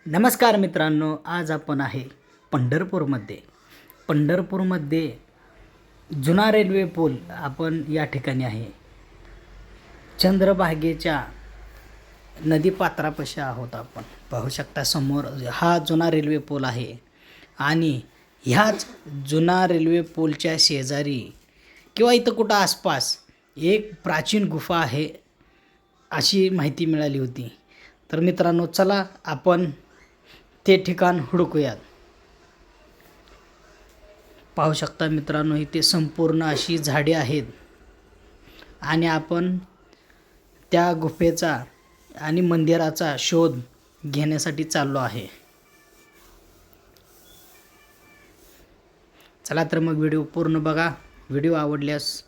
नमस्कार मित्रांनो, आज आपण आहे पंढरपूरमध्ये जुना रेल्वे पूल आपण या ठिकाणी आहे. चंद्रभागेच्या नदीपात्रापाशी आहोत. आपण पाहू शकता समोर हा जुना रेल्वे पूल आहे आणि ह्याच जुना रेल्वे पूलच्या शेजारी किंवा इथं कुठं आसपास एक प्राचीन गुफा आहे अशी माहिती मिळाली होती. तर मित्रांनो, चला आपण ते ठिकाण हुडकूयात. पाहू शकता मित्रांनो, इथे संपूर्ण अशी झाडे आहेत आणि आपण त्या गुफेचा आणि मंदिराचा शोध घेण्यासाठी चाललो आहे. चला तर मग व्हिडिओ पूर्ण बघा. व्हिडिओ आवडल्यास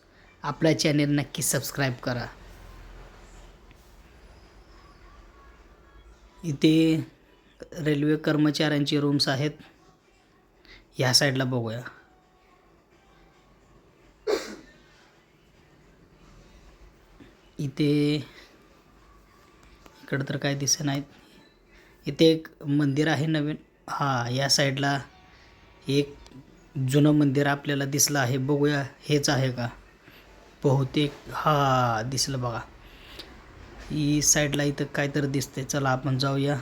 आपल्या चॅनेल नक्की सबस्क्राईब करा. इथे रेल्वे कर्मचाऱ्यांची रूम्स आहेत. या साईडला बघूया. इकडं तर काय दिसत नाहीत. इथे एक मंदिर आहे नवीन. या साईडला एक जुनं मंदिर आपल्याला दिसलं आहे. बघूया हेच आहे का. बहुतेक दिसलं बघा. ही साईडला इथं काय तर दिसतंय. चला आपण जाऊया.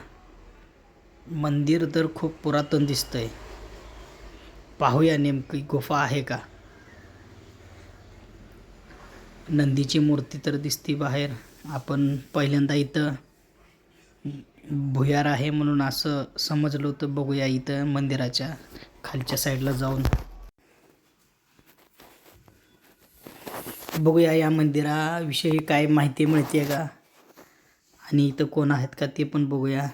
मंदिर तर खूप पुरातन दिसतंय. पाहूया नेमकी गुफा आहे का. नंदीची मूर्ती तर दिसती बाहेर. आपण पहिल्यांदा इथं भुयार आहे म्हणून असं समजलो, तर बघूया इथं मंदिराच्या खालच्या साईडला जाऊन बघूया या मंदिराविषयी काय माहिती मिळते का आणि इथं कोण आहेत का ते पण बघूया.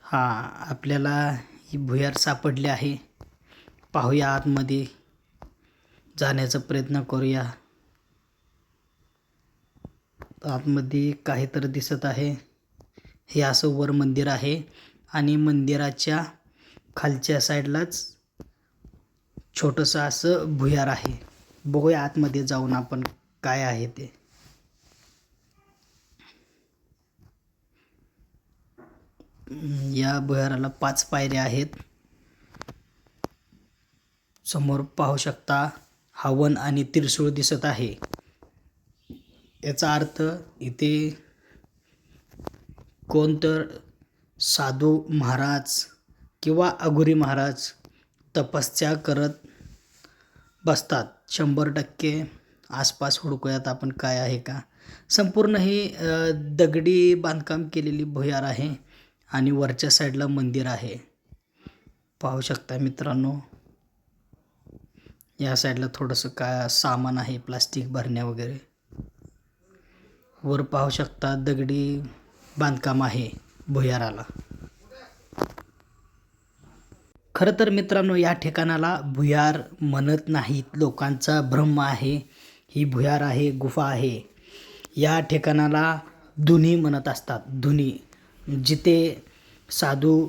आपल्याला ही भुयार सापडली आहे. पाहूया, आतमध्ये जाण्याचा प्रयत्न करूया. आतमध्ये काहीतरी दिसत आहे. हे असं वर मंदिर आहे आणि मंदिराच्या खालच्या साईडलाच छोटंसं असं भुयार आहे. बघूया आतमध्ये जाऊन आपण काय आहे ते. या भुयाराला 5 पायऱ्या आहेत. समोर पाहू शकता हवन आणि त्रिशूळ दिसत आहे. याचा अर्थ इथे कोणतर साधू महाराज किंवा अघोरी महाराज तपस्या करत बसतात. 100% आसपास हुडकूयात आपण काय आहे का. संपूर्ण ही दगडी बांधकाम केलेली भुयार आहे आणि वरच्या साईडला मंदिर आहे. पाहू शकता मित्रांनो, या साईडला थोडंसं काय सामान आहे, प्लास्टिक भरण्या वगैरे. वर पाहू शकता दगडी बांधकाम आहे भुयाराला. खरं तर मित्रांनो, या ठिकाणाला भुयार म्हणत नाहीत. लोकांचा भ्रम आहे. ही भुयार आहे, गुफा आहे. या ठिकाणाला धुनी म्हणत असतात. धुनी, जिथे साधू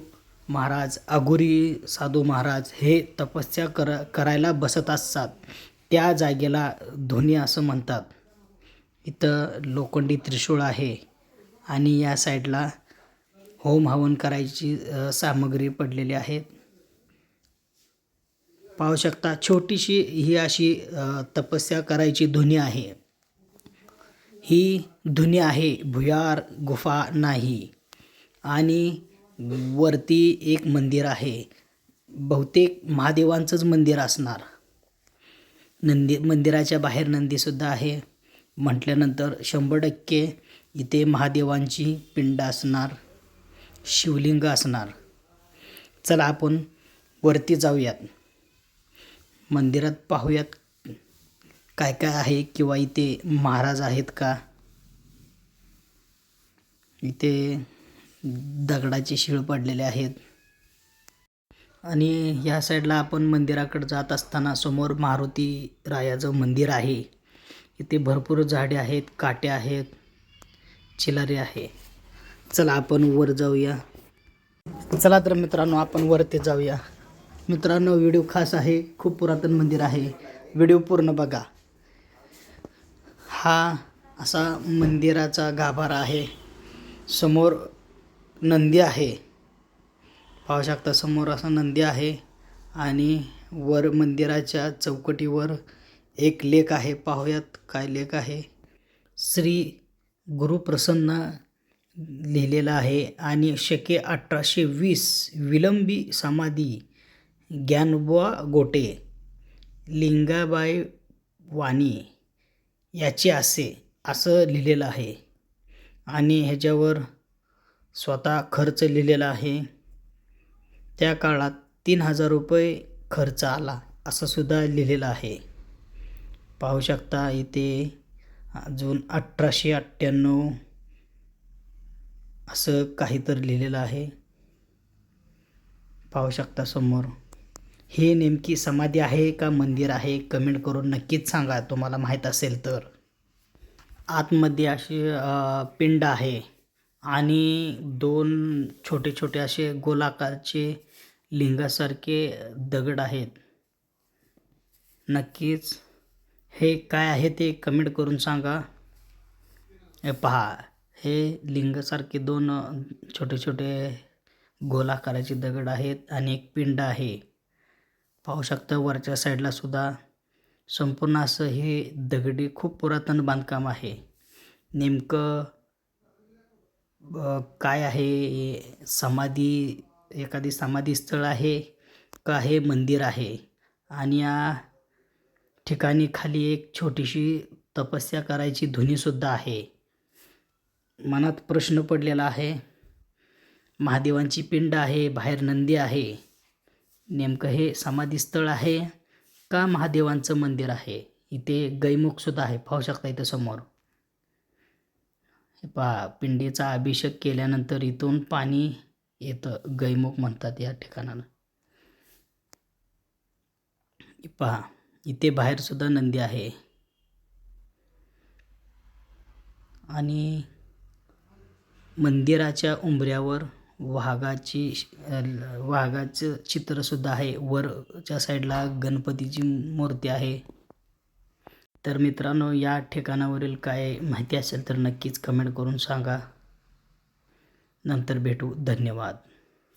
महाराज, अघोरी साधू महाराज हे तपस्या करायला बसत असतात, त्या जागेला धुनी असं म्हणतात. इथं लोखंडी त्रिशूळ आहे आणि या साईडला होम हवन करायची सामग्री पडलेली आहे. पाहू शकता छोटीशी ही अशी तपस्या करायची धुनी आहे. ही धुनी आहे, भुयार गुफा नाही. आणि वरती एक मंदिर आहे. बहुतेक महादेवांचंच मंदिर असणार. मंदिराच्या बाहेर नंदीसुद्धा आहे. म्हटल्यानंतर 100% इथे महादेवांची पिंड असणार, शिवलिंग असणार. चला आपण वरती जाऊयात. मंदिरात पाहूयात काय काय आहे किंवा इथे महाराज आहेत का. इथे दगडाची शीळ पडलेले आहेत आणि ह्या साईडला आपण मंदिराकडे जात असताना समोर मारुती रायाचं मंदिर आहे. इथे भरपूर झाडे आहेत, काटे आहेत, चिलारे आहे. चला आपण वर जाऊया. चला तर मित्रांनो, आपण वरती जाऊया. मित्रांनो, व्हिडिओ खास आहे. खूप पुरातन मंदिर आहे. व्हिडिओ पूर्ण बघा. हा असा मंदिराचा गाभारा आहे. समोर नंदी आहे, पाहू शकता. समोर असा नंदी आहे आणि वर मंदिराच्या चौकटीवर एक लेख आहे. पाहूयात काय लेख आहे. श्री गुरुप्रसन्न लिहिलेलं आहे आणि शके 1820 विलंबी समाधी ज्ञानोबा गोटे लिंगाबाई वाणी याचे असं लिहिलेलं आहे. आणि ह्याच्यावर स्वतः खर्च लिहिलेला आहे. त्या काळात 3000 रुपये खर्च आला असं सुद्धा लिहिलेलं आहे. पाहू शकता इथे अजून 1898 असं काहीतरी लिहिलेलं आहे. पाहू शकता समोर. हे नेमकी समाधी आहे का मंदिर आहे, कमेंट करून नक्कीच सांगा तुम्हाला माहीत असेल तर. आतमध्ये असे पिंड आहे आणि 2 छोटे छोटे असे गोलाकारचे लिंगासारखे दगड आहेत. नक्कीच हे काय आहे ते कमेंट करून सांगा. हे पहा, हे लिंगासारखे 2 छोटे छोटे गोलाकाराचे दगड आहेत आणि एक पिंड आहे. पाहू शकता वरच्या साईडला सुद्धा संपूर्ण असं हे दगडी खूप पुरातन बांधकाम आहे. नेमकं काय आहे, समाधी, एखादी समाधी स्थळ आहे का हे मंदिर आहे. आणि या ठिकाणी खाली एक छोटीशी तपस्या करायची धुनीसुद्धा आहे. मनात प्रश्न पडलेला आहे. महादेवांची पिंड आहे, बाहेर नंदी आहे. नेमकं हे समाधी स्थळ आहे का महादेवांचं मंदिर आहे. इथे गैमुखसुद्धा आहे, पाहू शकता इथं समोर. हे पहा, पिंडीचा अभिषेक केल्यानंतर इथून पाणी येतं, गैमुख म्हणतात या ठिकाणाला. पहा, इथे बाहेर सुद्धा नंदी आहे. आणि मंदिराच्या उंबऱ्यावर वाघाचं चित्रसुद्धा आहे. वरच्या साईडला गणपतीची मूर्ती आहे. तर मित्रांनो, या ठिकाणावरील काय माहिती असेल तर नक्कीच कमेंट करून सांगा. नंतर भेटू. धन्यवाद.